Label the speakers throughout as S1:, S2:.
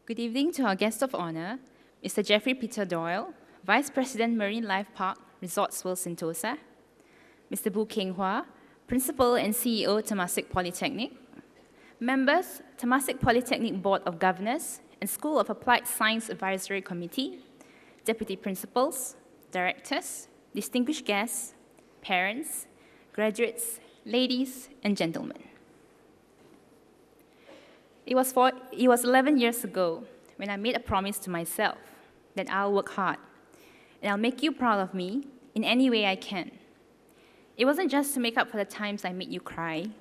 S1: Good evening to our guest of honor, Mr. Jeffrey Peter Doyle, Vice President, Marine Life Park, Resorts World Sentosa, Mr. Bu Keng Hua, Principal and CEO, Temasek Polytechnuc, members, Temasek Polytechnuc Board of Governors and School of Applied Science Advisory Committee, Deputy Principals, Directors, distinguished guests, parents, graduates, ladies and gentlemen. It was 11 years ago when I made a promise to myself that I'll work hard and I'll make you proud of me in any way I can. It wasn't just to make up for the times I made you cry,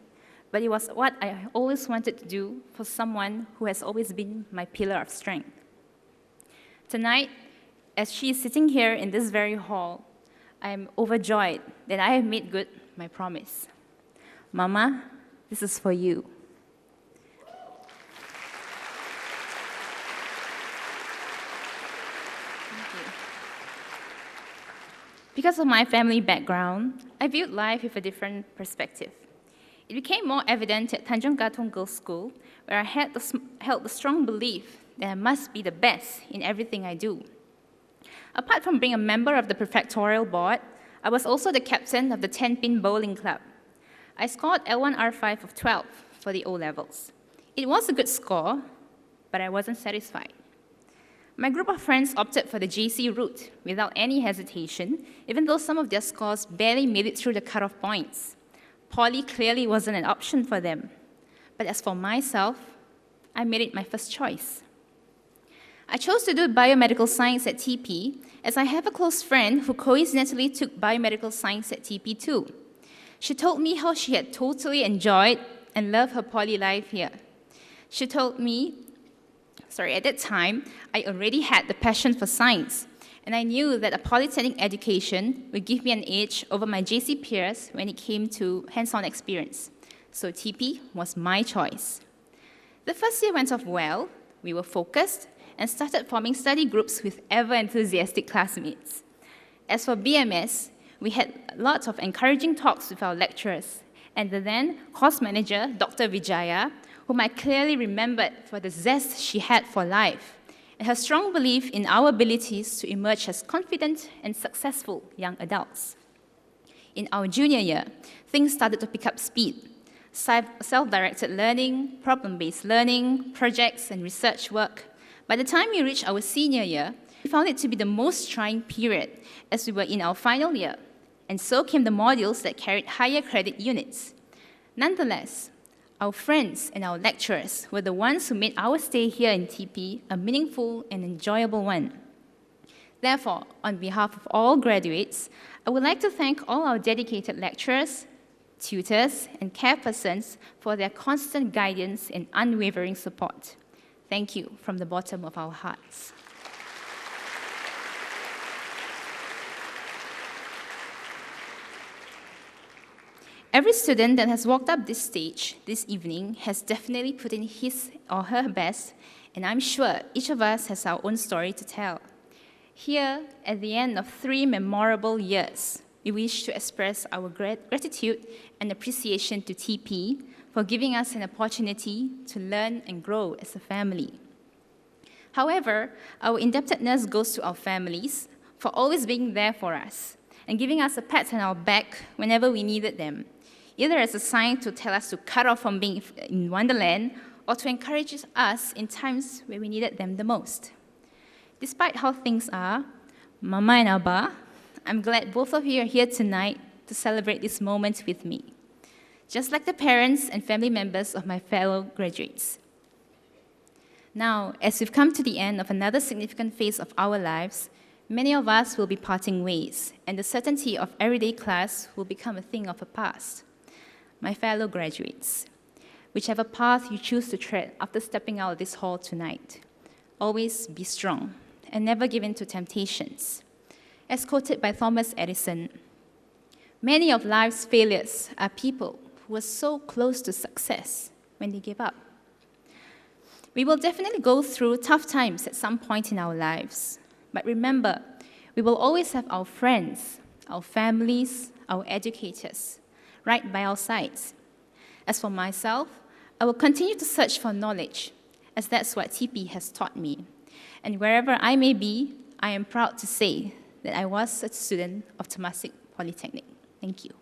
S1: but it was what I always wanted to do for someone who has always been my pillar of strength. Tonight, as she is sitting here in this very hall, I am overjoyed that I have made good my promise. Mama, this is for you. Because of my family background, I viewed life with a different perspective. It became more evident at Tanjung Katong Girls' School, where I held the strong belief that I must be the best in everything I do. Apart from being a member of the prefectorial board, I was also the captain of the 10-pin bowling club. I scored L1R5 of 12 for the O-levels. It was a good score, but I wasn't satisfied. My group of friends opted for the JC route without any hesitation, even though some of their scores barely made it through the cutoff points. Poly clearly wasn't an option for them. But as for myself, I made it my first choice. I chose to do biomedical science at TP, as I have a close friend who coincidentally took biomedical science at TP too. She told me how she had totally enjoyed and loved her poly life here. She told me, at that time, I already had the passion for science, and I knew that a polytechnic education would give me an edge over my JC peers when it came to hands-on experience. So TP was my choice. The first year went off well. We were focused and started forming study groups with ever-enthusiastic classmates. As for BMS, we had lots of encouraging talks with our lecturers, and the then course manager, Dr. Vijaya, whom I clearly remembered for the zest she had for life, and her strong belief in our abilities to emerge as confident and successful young adults. In our junior year, things started to pick up speed. Self-directed learning, problem-based learning, projects, and research work. By the time we reached our senior year, we found it to be the most trying period, as we were in our final year, and so came the modules that carried higher credit units. Nonetheless, our friends and our lecturers were the ones who made our stay here in TP a meaningful and enjoyable one. Therefore, on behalf of all graduates, I would like to thank all our dedicated lecturers, tutors, and care persons for their constant guidance and unwavering support. Thank you from the bottom of our hearts. Every student that has walked up this stage this evening has definitely put in his or her best, and I'm sure each of us has our own story to tell. Here, at the end of 3 memorable years, we wish to express our gratitude and appreciation to TP for giving us an opportunity to learn and grow as a family. However, our indebtedness goes to our families for always being there for us and giving us a pat on our back whenever we needed them, either as a sign to tell us to cut off from being in Wonderland or to encourage us in times where we needed them the most. Despite how things are, Mama and Abba, I'm glad both of you are here tonight to celebrate this moment with me, just like the parents and family members of my fellow graduates. Now, as we've come to the end of another significant phase of our lives, many of us will be parting ways, and the certainty of everyday class will become a thing of the past. My fellow graduates, whichever path you choose to tread after stepping out of this hall tonight, always be strong and never give in to temptations. As quoted by Thomas Edison, many of life's failures are people who were so close to success when they gave up. We will definitely go through tough times at some point in our lives, but remember, we will always have our friends, our families, our educators, right by our sides. As for myself, I will continue to search for knowledge, as that's what TP has taught me. And wherever I may be, I am proud to say that I was a student of Temasek Polytechnic. Thank you.